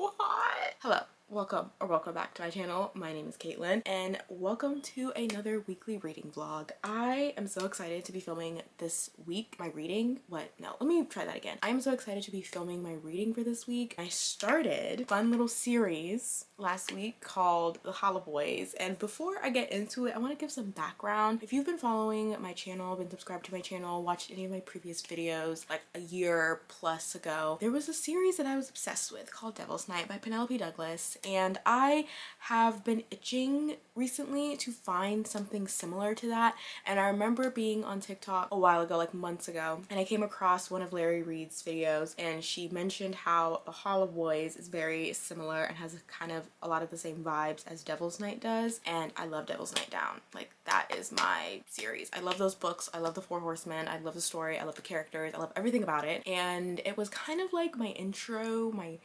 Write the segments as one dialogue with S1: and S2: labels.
S1: so hot. Hello. Welcome back to my channel. My name is Caitlin and welcome to another weekly reading vlog. I am so excited to be filming this week my reading. Let me try that again. I am so excited to be filming my reading for this week. I started a fun little series last week called The Hollow Boys, and before I get into it, I want to give some background. If you've been following my channel, been subscribed to my channel, watched any of my previous videos like a year plus ago, there was a series that I was obsessed with called Devil's Night by Penelope Douglas, and I have been itching recently to find something similar to that. And I remember being on TikTok a while ago, like months ago, and I came across one of Larry Reed's videos, and she mentioned how The Hollow Boys is very similar and has kind of a lot of the same vibes as Devil's Night does. And I love Devil's Night Down. Like, that is my series. I love those books. I love the Four Horsemen. I love the story. I love the characters. I love everything about it. And it was kind of like my intro, my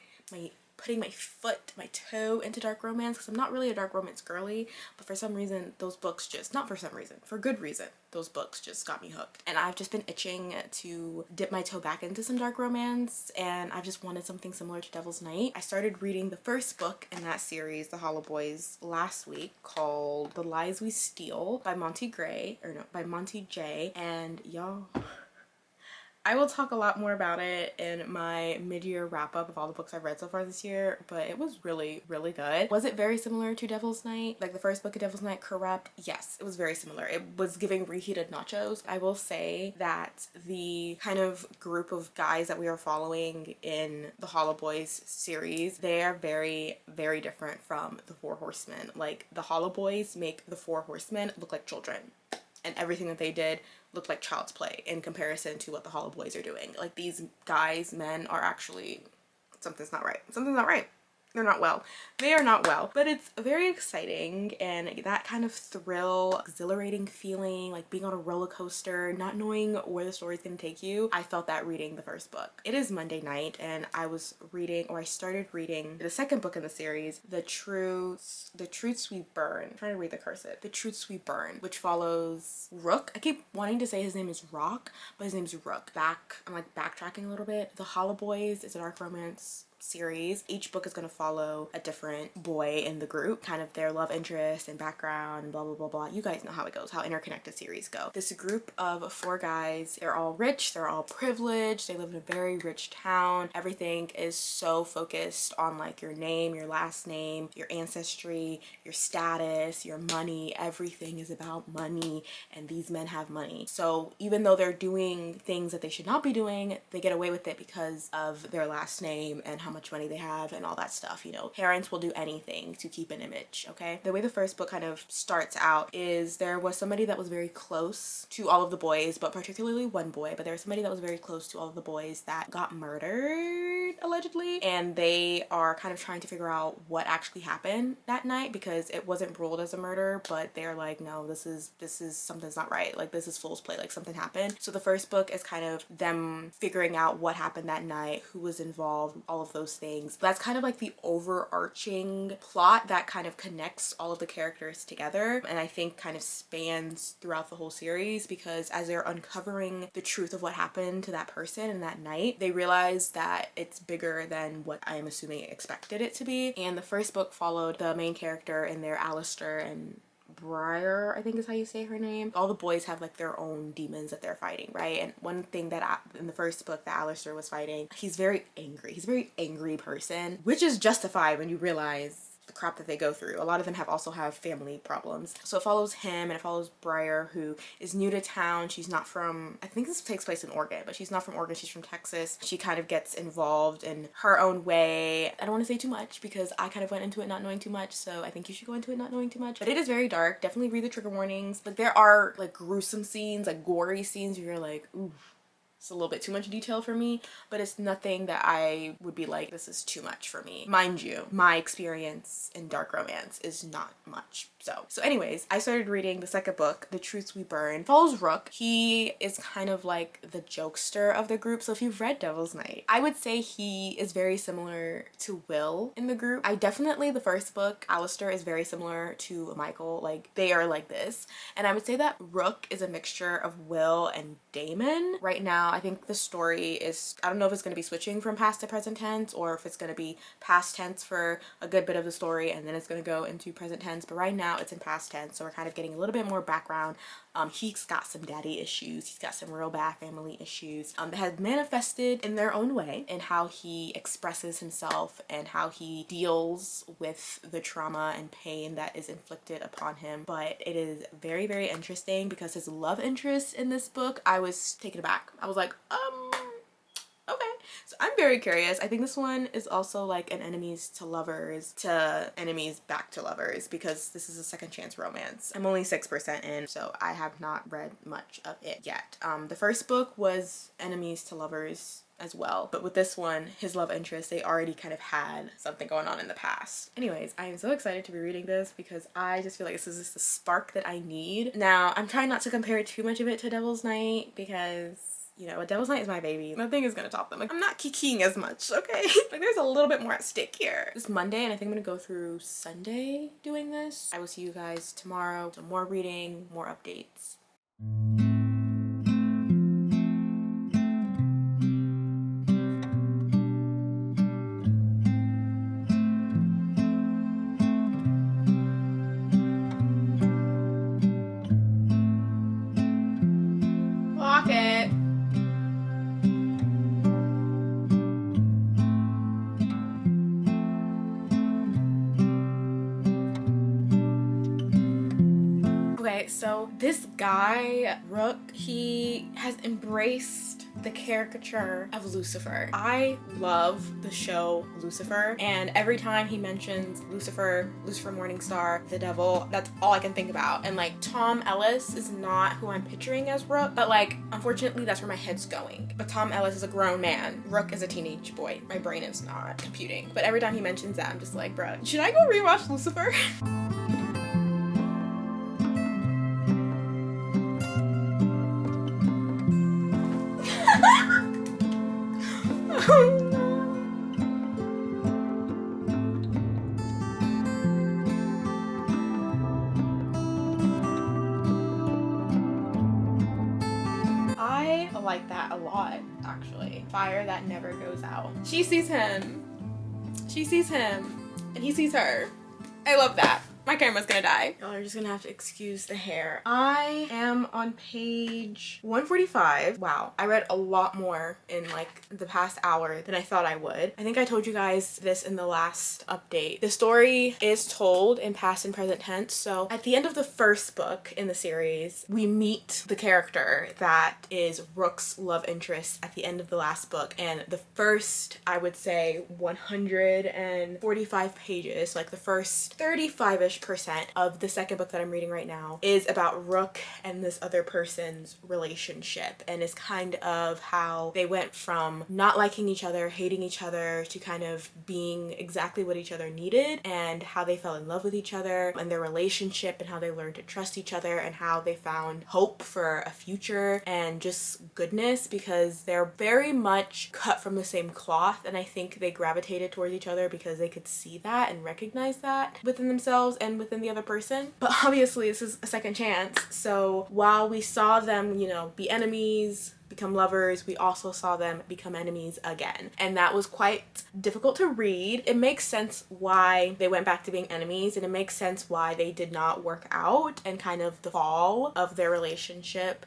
S1: putting my toe into dark romance, because I'm not really a dark romance girly, but for some reason those books just, not for some reason, for good reason, those books just got me hooked. And I've just been itching to dip my toe back into some dark romance, and I've just wanted something similar to Devil's Night. I started reading the first book in that series, The Hollow Boys, last week, called The Lies We Steal by Monty J. And y'all, I will talk a lot more about it in my mid-year wrap-up of all the books I've read so far this year, but it was really, really good. Was it very similar to Devil's Night? Like the first book of Devil's Night, Corrupt? Yes, it was very similar. It was giving reheated nachos. I will say that the kind of group of guys that we are following in the Hollow Boys series, they are very, very different from the Four Horsemen. Like, the Hollow Boys make the Four Horsemen look like children, and everything that they did looked like child's play in comparison to what the Hollow Boys are doing. Like, these guys, men, are actually, something's not right. Something's not right. They're not well. They are not well. But it's very exciting, and that kind of thrill, exhilarating feeling, like being on a roller coaster, not knowing where the story's gonna take you. I felt that reading the first book. It is Monday night, and I started reading the second book in the series, The Truths We Burn. I'm trying to read the cursive. The Truths We Burn, which follows Rook. I keep wanting to say his name is Rock, but his name's Rook. I'm like backtracking a little bit. The Hollow Boys is a dark romance series. Each book is going to follow a different boy in the group, kind of their love interest and background and blah blah blah blah. You guys know how it goes, how interconnected series go. This group of four guys, they're all rich, they're all privileged, they live in a very rich town. Everything is so focused on like your name, your last name, your ancestry, your status, your money. Everything is about money, and these men have money. So even though they're doing things that they should not be doing, they get away with it because of their last name and how much money they have and all that stuff. You know, parents will do anything to keep an image, okay? The way the first book kind of starts out is there was somebody that was very close to all of the boys, but particularly one boy, but there was somebody that was very close to all of the boys that got murdered, allegedly, and they are kind of trying to figure out what actually happened that night, because it wasn't ruled as a murder, but they're like, no, this is something's not right, like this is fool's play, like something happened. So the first book is kind of them figuring out what happened that night, who was involved, all of those things. That's kind of like the overarching plot that kind of connects all of the characters together, and I think kind of spans throughout the whole series, because as they're uncovering the truth of what happened to that person in that night, they realize that it's bigger than what I am assuming expected it to be. And the first book followed the main character and their Alistair and Briar, I think is how you say her name. All the boys have like their own demons that they're fighting, right? And one thing that in the first book that Alistair was fighting, he's very angry. He's a very angry person, which is justified when you realize the crap that they go through. A lot of them also have family problems. So it follows him, and it follows Briar, who is new to town. She's not from, I think this takes place in Oregon, but she's not from Oregon, she's from Texas. She kind of gets involved in her own way. I don't want to say too much because I kind of went into it not knowing too much, so I think you should go into it not knowing too much. But it is very dark. Definitely read the trigger warnings. Like, there are like gruesome scenes, like gory scenes where you're like, ooh, it's a little bit too much detail for me, but it's nothing that I would be like, this is too much for me. Mind you, my experience in dark romance is not much. So anyways, I started reading the second book, The Truths We Burn. Follows Rook. He is kind of like the jokester of the group. So if you've read Devil's Night, I would say he is very similar to Will in the group. The first book, Alistair, is very similar to Michael. Like, they are like this. And I would say that Rook is a mixture of Will and Damon. Right now, I think the story is, I don't know if it's going to be switching from past to present tense or if it's going to be past tense for a good bit of the story and then it's going to go into present tense, but right now it's in past tense, so we're kind of getting a little bit more background. He's got some daddy issues, he's got some real bad family issues that have manifested in their own way, and how he expresses himself and how he deals with the trauma and pain that is inflicted upon him. But it is very, very interesting because his love interest in this book, I was taken aback. I was like, okay. So I'm very curious. I think this one is also like an enemies to lovers to enemies back to lovers, because this is a second chance romance. I'm only 6% in, so I have not read much of it yet. The first book was enemies to lovers as well, but with this one, his love interest, they already kind of had something going on in the past. Anyways, I am so excited to be reading this because I just feel like this is just the spark that I need. Now, I'm trying not to compare too much of it to Devil's Night because, you know, Devil's Night is my baby. Nothing is gonna top them. Like, I'm not kikiing as much, okay? Like, there's a little bit more at stake here. It's Monday, and I think I'm gonna go through Sunday doing this. I will see you guys tomorrow. So more reading, more updates. Lock it. Okay, so this guy, Rook, he has embraced the caricature of Lucifer. I love the show Lucifer, and every time he mentions Lucifer, Lucifer Morningstar, the devil, that's all I can think about. And like, Tom Ellis is not who I'm picturing as Rook, but like, unfortunately that's where my head's going. But Tom Ellis is a grown man. Rook is a teenage boy. My brain is not computing. But every time he mentions that, I'm just like, bruh, should I go rewatch Lucifer? I like that a lot, actually. Fire that never goes out. She sees him, and he sees her. I love that. My camera's gonna die. Y'all are just gonna have to excuse the hair. I am on page 145. Wow, I read a lot more in like the past hour than I thought I would. I think I told you guys this in the last update. The story is told in past and present tense. So at the end of the first book in the series, we meet the character that is Rook's love interest at the end of the last book. And the first, I would say, 145 pages, like the first 35-ish percent of the second book that I'm reading right now, is about Rook and this other person's relationship, and is kind of how they went from not liking each other, hating each other, to kind of being exactly what each other needed, and how they fell in love with each other and their relationship, and how they learned to trust each other, and how they found hope for a future and just goodness, because they're very much cut from the same cloth. And I think they gravitated towards each other because they could see that and recognize that within themselves and within the other person. But obviously this is a second chance, so while we saw them, you know, be enemies, become lovers, we also saw them become enemies again, and that was quite difficult to read. It makes sense why they went back to being enemies, and it makes sense why they did not work out and kind of the fall of their relationship.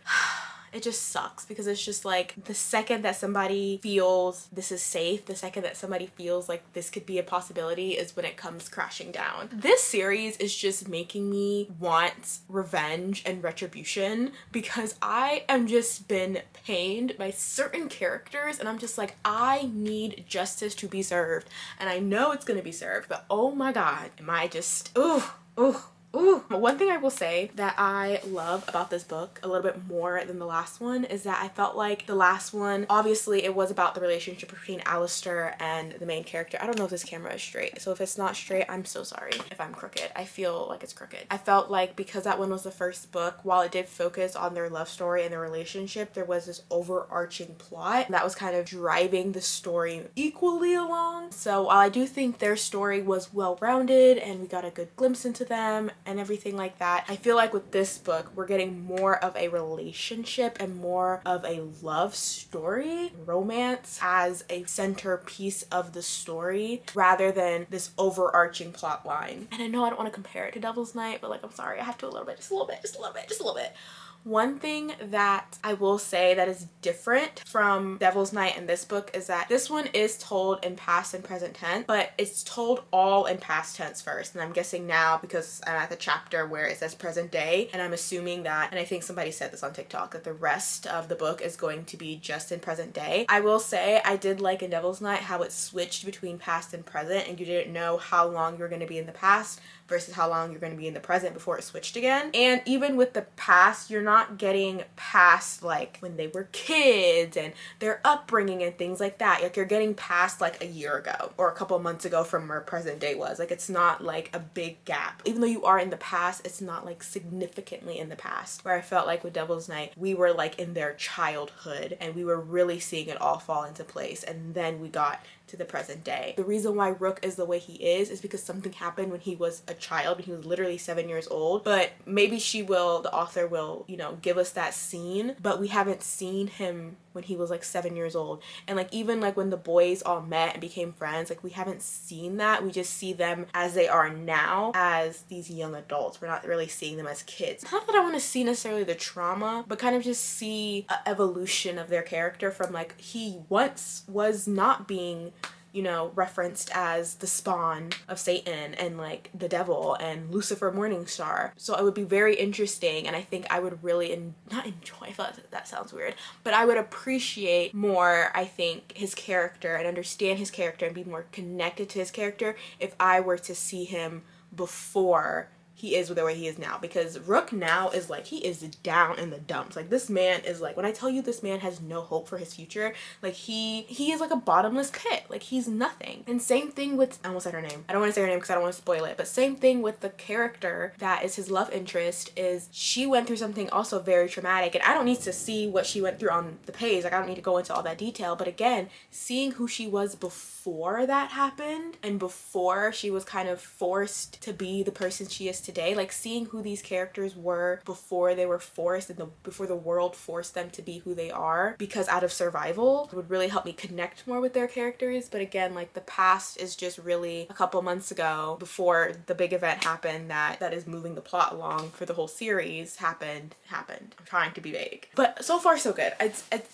S1: It just sucks because it's just like, the second that somebody feels this is safe, the second that somebody feels like this could be a possibility, is when it comes crashing down. This series is just making me want revenge and retribution, because I am just been pained by certain characters, and I'm just like, I need justice to be served, and I know it's gonna be served, but oh my god, am I just, ooh. Ooh. One thing I will say that I love about this book a little bit more than the last one is that I felt like the last one, obviously it was about the relationship between Alistair and the main character. I don't know if this camera is straight, so if it's not straight, I'm so sorry if I'm crooked. I feel like it's crooked. I felt like because that one was the first book, while it did focus on their love story and their relationship, there was this overarching plot that was kind of driving the story equally along. So while I do think their story was well-rounded and we got a good glimpse into them, and everything like that. I feel like with this book, we're getting more of a relationship and more of a love story, romance as a centerpiece of the story rather than this overarching plot line. And I know I don't want to compare it to Devil's Night, but like, I'm sorry, I have to a little bit, just a little bit, just a little bit, just a little bit. One thing that I will say that is different from Devil's Night in this book is that this one is told in past and present tense, but it's told all in past tense first. And I'm guessing now, because I'm at the chapter where it says present day, and I'm assuming that, and I think somebody said this on TikTok, that the rest of the book is going to be just in present day. I will say I did like in Devil's Night how it switched between past and present, and you didn't know how long you're going to be in the past versus how long you're going to be in the present before it switched again. And even with the past, you're not getting past like when they were kids and their upbringing and things like that. Like you're getting past like a year ago or a couple months ago from where present day was. Like it's not like a big gap. Even though you are in the past, it's not like significantly in the past. Where I felt like with Devil's Night, we were like in their childhood and we were really seeing it all fall into place. And then we got to the present day. The reason why Rook is the way he is because something happened when he was a child, when he was literally 7 years old. But maybe the author will, you know, give us that scene, but we haven't seen him when he was like 7 years old. And like even like when the boys all met and became friends, like we haven't seen that. We just see them as they are now as these young adults. We're not really seeing them as kids. Not that I want to see necessarily the trauma, but kind of just see an evolution of their character from like he once was not being, you know, referenced as the spawn of Satan and like the devil and Lucifer Morningstar. So it would be very interesting, and I think I would really not enjoy, I thought that sounds weird, but I would appreciate more, I think, his character and understand his character and be more connected to his character if I were to see him before he is the way he is now. Because Rook now is like, he is down in the dumps. Like this man is like, when I tell you this man has no hope for his future, like he is like a bottomless pit. Like he's nothing. And same thing with, I almost said her name, I don't want to say her name because I don't want to spoil it, but same thing with the character that is his love interest. Is she went through something also very traumatic, and I don't need to see what she went through on the page, like I don't need to go into all that detail, but again, seeing who she was before that happened and before she was kind of forced to be the person she is today, like seeing who these characters were before they were forced and before the world forced them to be who they are because out of survival, would really help me connect more with their characters. But again, like the past is just really a couple months ago before the big event happened that is moving the plot along for the whole series happened. I'm trying to be vague, but so far so good.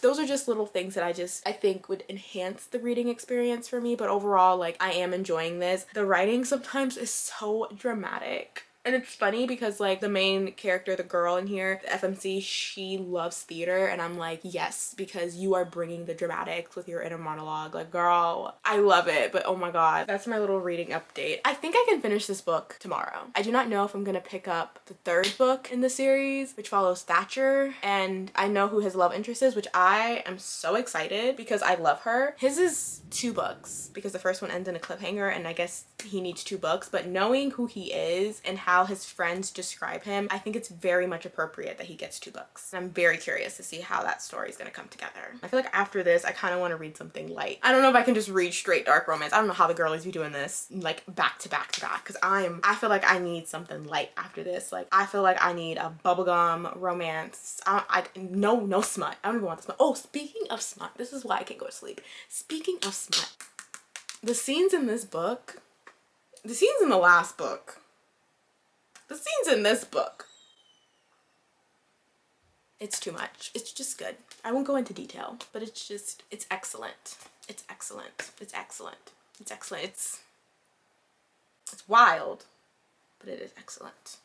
S1: Those are just little things that I think would enhance the reading experience for me, but overall, like I am enjoying this. The writing sometimes is so dramatic. And it's funny because like the main character, the girl in here, the FMC, she loves theater, and I'm like, yes, because you are bringing the dramatics with your inner monologue. Like, girl, I love it. But oh my god, that's my little reading update. I think I can finish this book tomorrow. I do not know if I'm gonna pick up the third book in the series, which follows Thatcher, and I know who his love interest is, which I am so excited because I love her. His is 2 books because the first one ends in a cliffhanger, and I guess he needs 2 books, but knowing who he is and how his friends describe him, I think it's very much appropriate that he gets 2 books. And I'm very curious to see how that story is going to come together. I feel like after this, I kind of want to read something light. I don't know if I can just read straight dark romance. I don't know how the girlies be doing this like back to back to back, because I feel like I need something light after this. Like I feel like I need a bubblegum romance. No smut. I don't even want the smut. Oh, speaking of smut, this is why I can't go to sleep. Speaking of smut, the scenes in this book, the scenes in the last book, the scenes in this book, it's too much. It's just good. I won't go into detail, but it's excellent. It's excellent. It's excellent. It's excellent. It's wild, but it is excellent.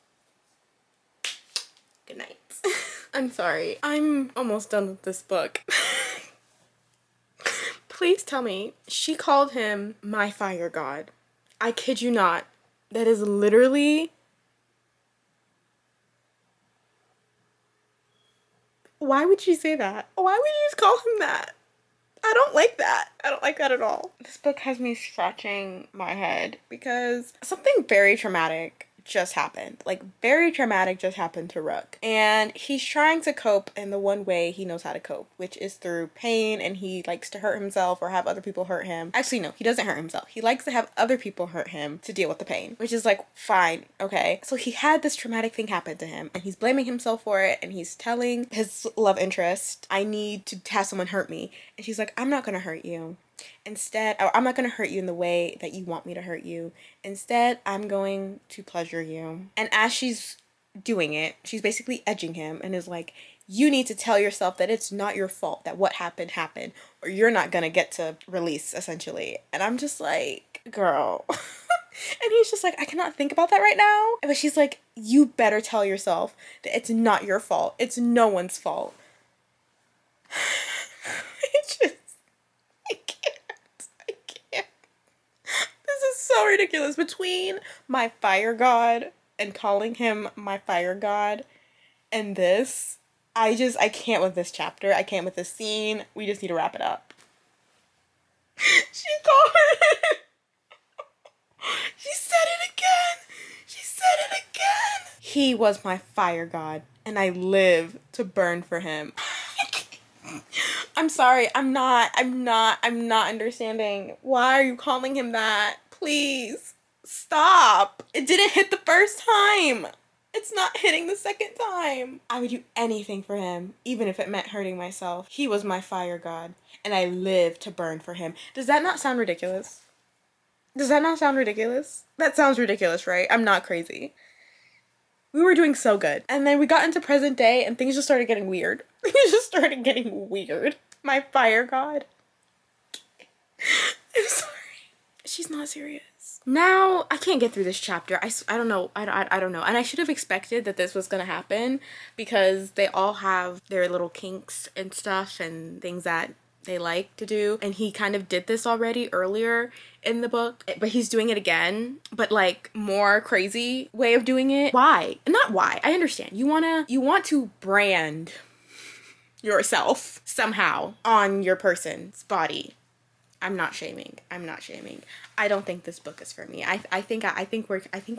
S1: Good night. I'm sorry. I'm almost done with this book. Please tell me. She called him my fire god. I kid you not. That is literally... Why would she say that? Why would you just call him that? I don't like that. I don't like that at all. This book has me scratching my head because something very traumatic just happened. Like, very traumatic just happened to Rook. And he's trying to cope in the one way he knows how to cope, which is through pain, and he likes to hurt himself or have other people hurt him. Actually, no, he doesn't hurt himself. He likes to have other people hurt him to deal with the pain, which is like, fine, okay. So he had this traumatic thing happen to him, and he's blaming himself for it, and he's telling his love interest, I need to have someone hurt me. And she's like, I'm not gonna hurt you. Instead, I'm not going to hurt you in the way that you want me to hurt you. Instead, I'm going to pleasure you. And as she's doing it, she's basically edging him and is like, you need to tell yourself that it's not your fault, that what happened happened, or you're not going to get to release, essentially. And I'm just like, girl. And he's just like, I cannot think about that right now. But she's like, you better tell yourself that it's not your fault. It's no one's fault. It's just, I can't. This is so ridiculous. Between my fire god and calling him my fire god and this, I can't with this chapter. I can't with this scene. We just need to wrap it up. She called it. She said it again. She said it again. He was my fire god, and I live to burn for him. I'm sorry. I'm not understanding. Why are you calling him that? Please stop. It didn't hit the first time. It's not hitting the second time. I would do anything for him, even if it meant hurting myself. He was my fire god, and I live to burn for him. Does that not sound ridiculous? Does that not sound ridiculous? That sounds ridiculous, right? I'm not crazy. We were doing so good. And then we got into present day and things just started getting weird. Things just started getting weird. My fire god. I'm sorry. She's not serious. Now, I can't get through this chapter. I don't know. I don't know. And I should have expected that this was going to happen because they all have their little kinks and stuff and things that they like to do. And he kind of did this already earlier in the book, but he's doing it again, but like more crazy way of doing it. Why? Not why. I understand. You want to brand yourself somehow on your person's body. I'm not shaming. I don't think this book is for me. I think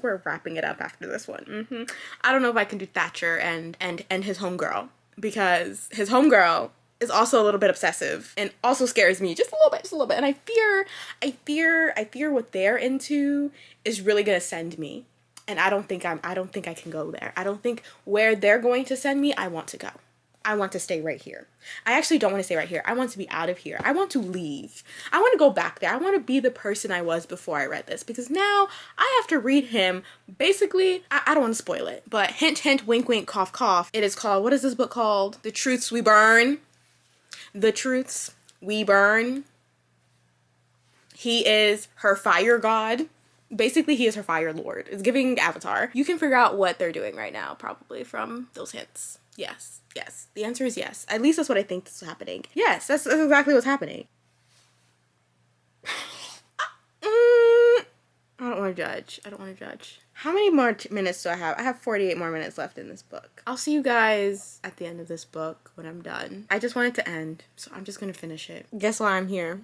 S1: we're wrapping it up after this one. I don't know if I can do Thatcher and his homegirl, because his homegirl is also a little bit obsessive and also scares me just a little bit. And I fear what they're into is really gonna send me. And I don't think I can go there. I don't think where they're going to send me, I want to go. I want to stay right here. I actually don't want to stay right here. I want to be out of here. I want to leave. I want to go back there. I want to be the person I was before I read this, because now I have to read him. Basically, I don't want to spoil it, but hint, hint, wink, wink, cough, cough. It is called, what is this book called? The Truths We Burn. The Truths We Burn. He is her fire god. Basically, he is her fire lord. It's giving Avatar. You can figure out what they're doing right now, probably, from those hints. Yes. Yes. The answer is yes. At least that's what I think is happening. Yes, that's exactly what's happening. I don't want to judge. How many more minutes do I have? I have 48 more minutes left in this book. I'll see you guys at the end of this book when I'm done. I just want it to end, so I'm just gonna finish it. Guess why I'm here?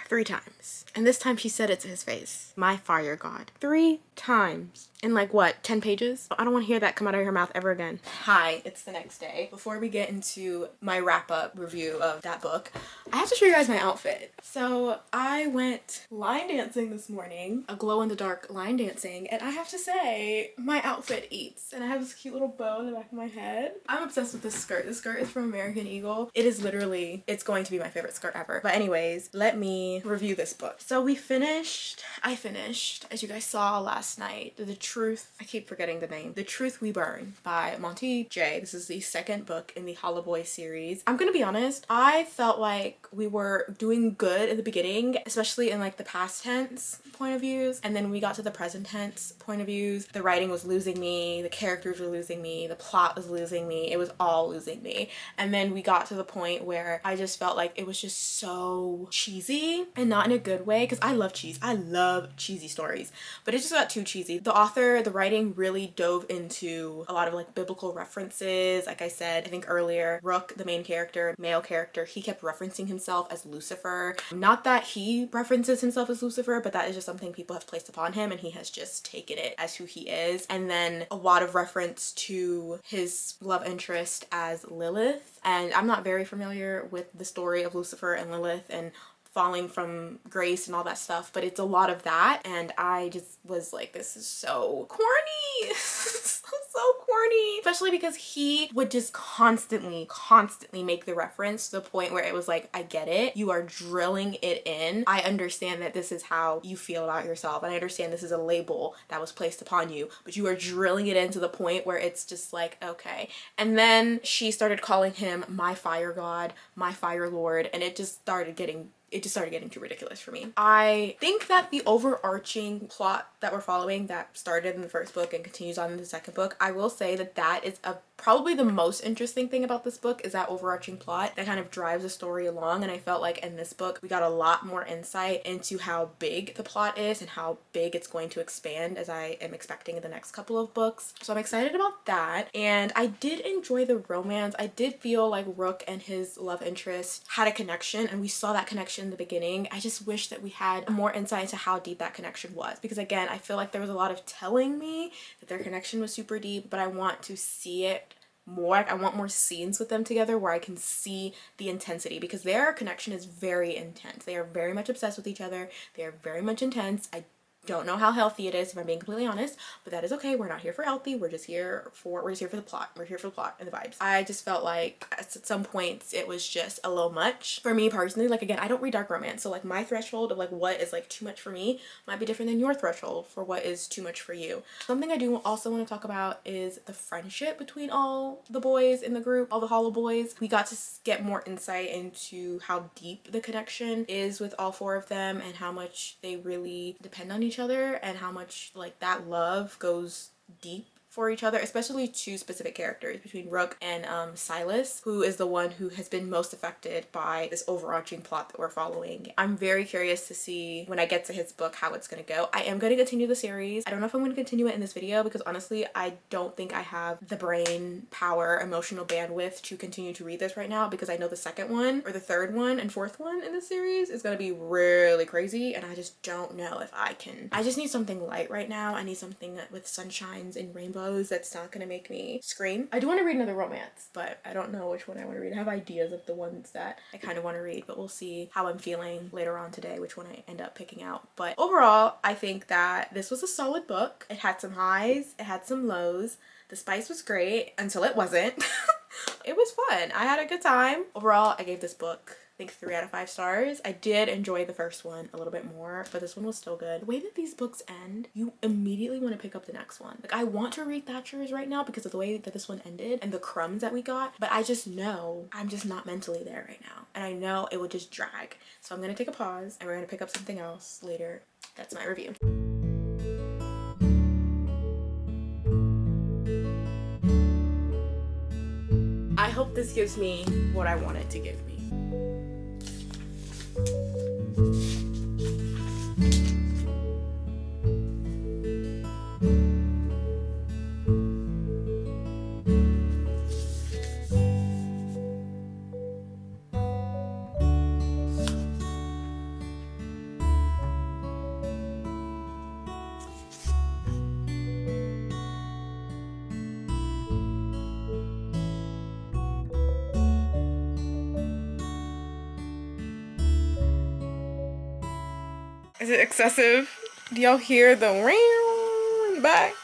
S1: 3 times. And this time she said it to his face. My fire god. 3 times. In like what, 10 pages? I don't want to hear that come out of her mouth ever again. Hi, it's the next day. Before we get into my wrap-up review of that book, I have to show you guys my outfit. So I went line dancing this morning, a glow-in-the-dark line dancing, and I have to say, my outfit eats. And I have this cute little bow in the back of my head. I'm obsessed with this skirt. This skirt is from American Eagle. It is literally, it's going to be my favorite skirt ever. But anyways, let me review this book. So I finished, as you guys saw last night, The Truth, I keep forgetting the name, The Truth We Burn by Monty J. This is the second book in the Hollow Boy series. I'm gonna be honest, I felt like we were doing good at the beginning, especially in like the past tense point of views, and then we got to the present tense point of views. The writing was losing me, the characters were losing me, the plot was losing me, it was all losing me. And then we got to the point where I just felt like it was just so cheesy, and not in a good way, because I love cheese. I love cheesy stories, but it just got too cheesy. The author author, the writing really dove into a lot of like biblical references. Like I said, I think earlier, Rook, the main character, male character, he kept referencing himself as Lucifer. Not that he references himself as Lucifer, but that is just something people have placed upon him, and he has just taken it as who he is. And then a lot of reference to his love interest as Lilith. And I'm not very familiar with the story of Lucifer and Lilith and falling from grace and all that stuff, but it's a lot of that, and I just was like, this is so corny. So corny, especially because he would just constantly make the reference to the point where it was like, I get it, you are drilling it in, I understand that this is how you feel about yourself, and I understand this is a label that was placed upon you, but you are drilling it in to the point where it's just like, okay. And then she started calling him my fire god, my fire lord, and it just started getting too ridiculous for me. I think that the overarching plot that we're following that started in the first book and continues on in the second book, I will say that that is probably the most interesting thing about this book, is that overarching plot that kind of drives the story along. And I felt like in this book we got a lot more insight into how big the plot is and how big it's going to expand, as I am expecting in the next couple of books. So I'm excited about that. And I did enjoy the romance. I did feel like Rook and his love interest had a connection, and we saw that connection in the beginning. I just wish that we had more insight into how deep that connection was, because again, I feel like there was a lot of telling me that their connection was super deep, but I want to see it more. I want more scenes with them together where I can see the intensity, because their connection is very intense. They are very much obsessed with each other. They are very much intense. I don't know how healthy it is, if I'm being completely honest, but that is okay. We're not here for healthy. We're just here for the plot. We're here for the plot and the vibes. I just felt like at some points it was just a little much for me personally. Like, again, I don't read dark romance, so like my threshold of like what is like too much for me might be different than your threshold for what is too much for you. Something I do also want to talk about is the friendship between all the boys in the group, all the Hollow boys. We got to get more insight into how deep the connection is with all four of them, and how much they really depend on each other, and how much like that love goes deep for each other, especially two specific characters between Rook and Silas, who is the one who has been most affected by this overarching plot that we're following. I'm very curious to see when I get to his book how it's gonna go. I am going to continue the series. I don't know if I'm going to continue it in this video, because honestly I don't think I have the brain power, emotional bandwidth to continue to read this right now, because I know the second one or the third one and fourth one in the series is going to be really crazy, and I just don't know if I can. I just need something light right now. I need something with sunshines and rainbows that's not gonna make me scream. I do want to read another romance, but I don't know which one I want to read. I have ideas of the ones that I kind of want to read, but we'll see how I'm feeling later on today, which one I end up picking out. But overall, I think that this was a solid book. It had some highs, it had some lows. The spice was great until it wasn't. It was fun. I had a good time. Overall, I gave this book, I think, 3 out of 5 stars. I did enjoy the first one a little bit more, but this one was still good. The way that these books end, you immediately want to pick up the next one. Like, I want to read Thatcher's right now because of the way that this one ended and the crumbs that we got, but I just know I'm just not mentally there right now, and I know it would just drag. So I'm gonna take a pause and we're gonna pick up something else later. That's my review. I hope this gives me what I want it to give me. Is it excessive? Do y'all hear the ring in the back?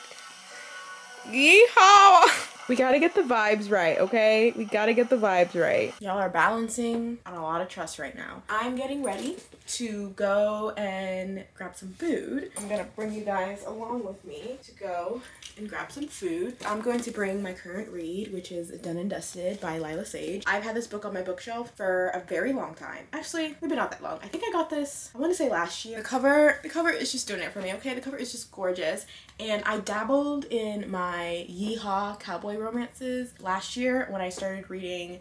S1: Yeehaw! We gotta get the vibes right, okay? We gotta get the vibes right. Y'all are balancing on a lot of trust right now. I'm getting ready to go and grab some food. I'm gonna bring you guys along with me to go and grab some food. I'm going to bring my current read, which is Done and Dusted by Lila Sage. I've had this book on my bookshelf for a very long time. Actually, maybe not that long. I think I got this, I want to say last year. The cover is just doing it for me, okay? The cover is just gorgeous. And I dabbled in my Yeehaw cowboy cowboy romances. Last year when I started reading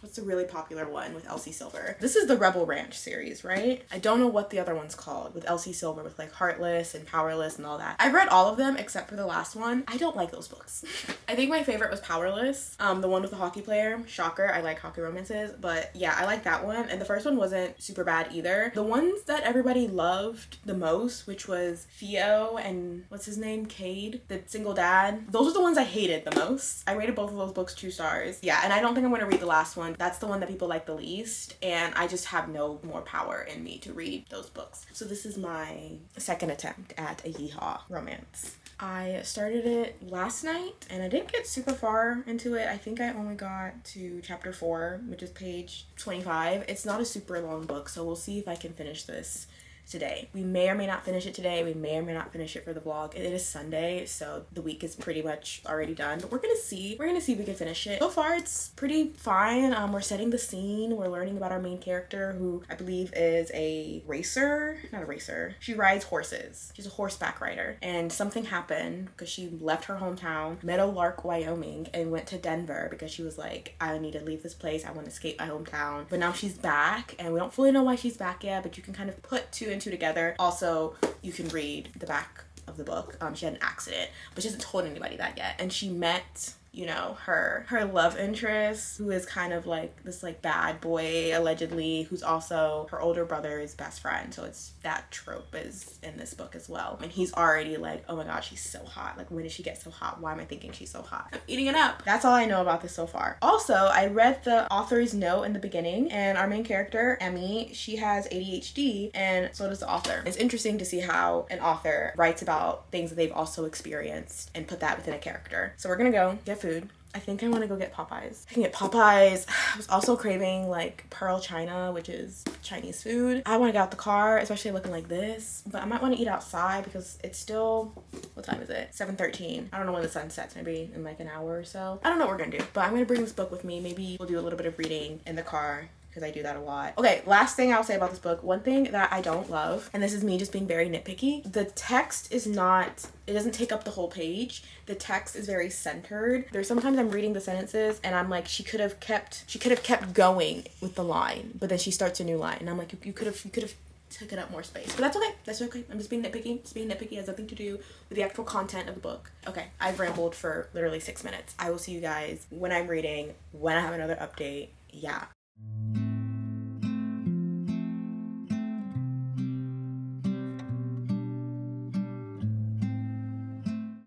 S1: what's the really popular one with Elsie Silver? This is the Rebel Ranch series, right? I don't know what the other one's called with Elsie Silver with like Heartless and Powerless and all that. I've read all of them except for the last one. I don't like those books. I think my favorite was Powerless, the one with the hockey player. Shocker, I like hockey romances, but yeah, I like that one. And the first one wasn't super bad either. The ones that everybody loved the most, which was Theo and what's his name? Cade, the single dad. Those are the ones I hated the most. I rated both of those books 2 stars. Yeah, and I don't think I'm going to read the last one. That's the one that people like the least, and I just have no more power in me to read those books. So this is my second attempt at a yeehaw romance. I started it last night and I didn't get super far into it. I think I only got to chapter 4, which is page 25. It's not a super long book, so we'll see if I can finish this today. We may or may not finish it today. We may or may not finish it for the vlog. It is Sunday, so the week is pretty much already done, but we're gonna see if we can finish it. So far it's pretty fine. We're setting the scene. We're learning about our main character, who I believe is a racer. Not a racer. She rides horses. She's a horseback rider, and something happened because she left her hometown, Meadowlark, Wyoming, and went to Denver because she was like, I need to leave this place. I want to escape my hometown. But now she's back, and we don't fully know why she's back yet, but you can kind of put 2 and 2 together. Also, you can read the back of the book. She had an accident, but she hasn't told anybody that yet. And she met, you know, her love interest, who is kind of like this like bad boy allegedly, who's also her older brother's best friend. So it's that trope is in this book as well. And he's already like, oh my god, she's so hot. Like, when did she get so hot? Why am I thinking she's so hot? I'm eating it up. That's all I know about this so far. Also, I read the author's note in the beginning, and our main character, Emmy, she has ADHD, and so does the author. It's interesting to see how an author writes about things that they've also experienced and put that within a character. So we're gonna go get food. I think I want to go get Popeyes. I can get Popeyes. I was also craving like Pearl China, which is Chinese food. I want to get out the car, especially looking like this, but I might want to eat outside because it's still, what time is it? 7:13. I don't know when the sun sets, maybe in like an hour or so. I don't know what we're gonna do, but I'm gonna bring this book with me. Maybe we'll do a little bit of reading in the car, because I do that a lot. Okay, last thing I'll say about this book. One thing that I don't love, and this is me just being very nitpicky, the text is not, it doesn't take up the whole page. The text is very centered. There's sometimes I'm reading the sentences and I'm like, she could have kept going with the line, but then she starts a new line and I'm like, you could have taken up more space. But that's okay. That's okay. I'm just being nitpicky. Just being nitpicky has nothing to do with the actual content of the book. Okay, I've rambled for literally 6 minutes. I will see you guys when I'm reading, when I have another update. Yeah.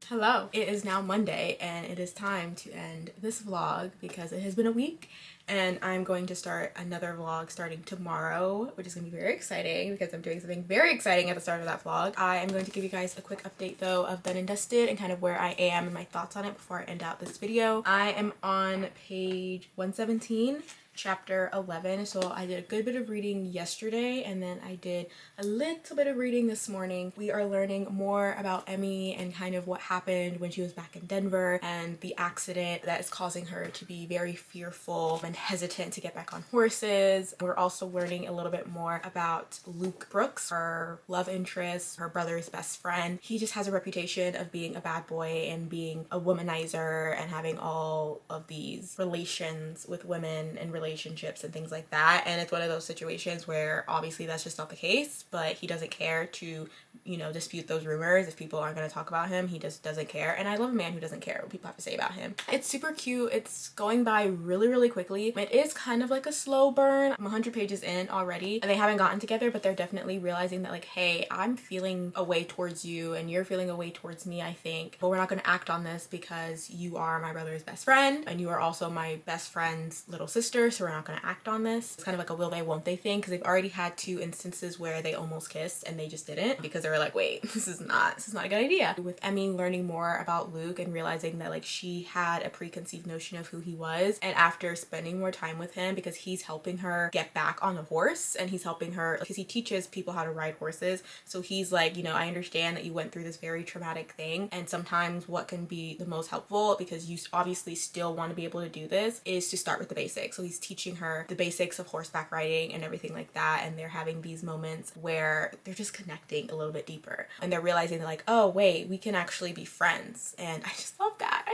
S1: Hello, it is now Monday and it is time to end this vlog because it has been a week and I'm going to start another vlog starting tomorrow, which is going to be very exciting because I'm doing something very exciting at the start of that vlog. I am going to give you guys a quick update though of Done and Dusted and kind of where I am and my thoughts on it before I end out this video. I am on page 117. Chapter 11. So I did a good bit of reading yesterday and then I did a little bit of reading this morning. We are learning more about Emmy and kind of what happened when she was back in Denver and the accident that is causing her to be very fearful and hesitant to get back on horses. We're also learning a little bit more about Luke Brooks, her love interest, her brother's best friend. He just has a reputation of being a bad boy and being a womanizer and having all of these relations with women and relationships and things like that, and it's one of those situations where obviously that's just not the case, but he doesn't care to, you know, dispute those rumors. If people aren't going to talk about him, he just doesn't care, and I love a man who doesn't care what people have to say about him. It's super cute. It's going by really quickly. It is kind of like a slow burn. I'm 100 pages in already and they haven't gotten together, but they're definitely realizing that like, hey, I'm feeling a way towards you and you're feeling a way towards me, I think, but we're not going to act on this because you are my brother's best friend and you are also my best friend's little sister, so we're not going to act on this. It's kind of like a will they won't they thing because they've already had 2 instances where they almost kissed and they just didn't because they were like, wait, this is not a good idea. With Emmy learning more about Luke and realizing that like she had a preconceived notion of who he was, and after spending more time with him because he's helping her get back on the horse and he's helping her because he teaches people how to ride horses, so he's like, you know, I understand that you went through this very traumatic thing and sometimes what can be the most helpful because you obviously still want to be able to do this is to start with the basics. So he's teaching her the basics of horseback riding and everything like that, and they're having these moments where they're just connecting a little bit deeper and they're realizing that like, oh wait, we can actually be friends, and I just love that.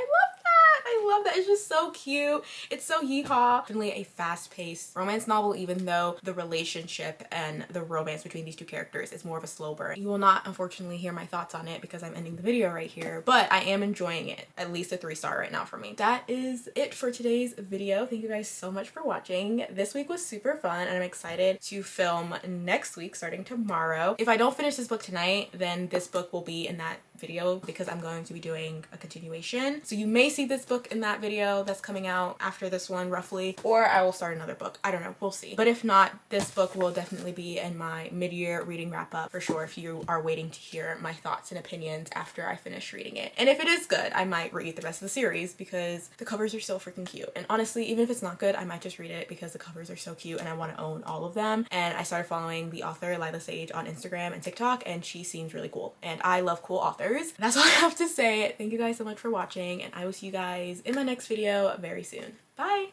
S1: I love that. It's just so cute. It's so hee-haw. Definitely a fast-paced romance novel, even though the relationship and the romance between these two characters is more of a slow burn. You will not unfortunately hear my thoughts on it because I'm ending the video right here, but I am enjoying it. At least a 3-star right now for me. That is it for today's video. Thank you guys so much for watching. This week was super fun and I'm excited to film next week starting tomorrow. If I don't finish this book tonight, then this book will be in that video because I'm going to be doing a continuation. So you may see this book in that video that's coming out after this one roughly, or I will start another book. I don't know, we'll see. But if not, this book will definitely be in my mid-year reading wrap up for sure if you are waiting to hear my thoughts and opinions after I finish reading it. And if it is good, I might read the rest of the series because the covers are so freaking cute. And honestly, even if it's not good, I might just read it because the covers are so cute and I want to own all of them. And I started following the author Lila Sage on Instagram and TikTok and she seems really cool. And I love cool authors. That's all I have to say. Thank you guys so much for watching and I will see you guys in my next video very soon. Bye!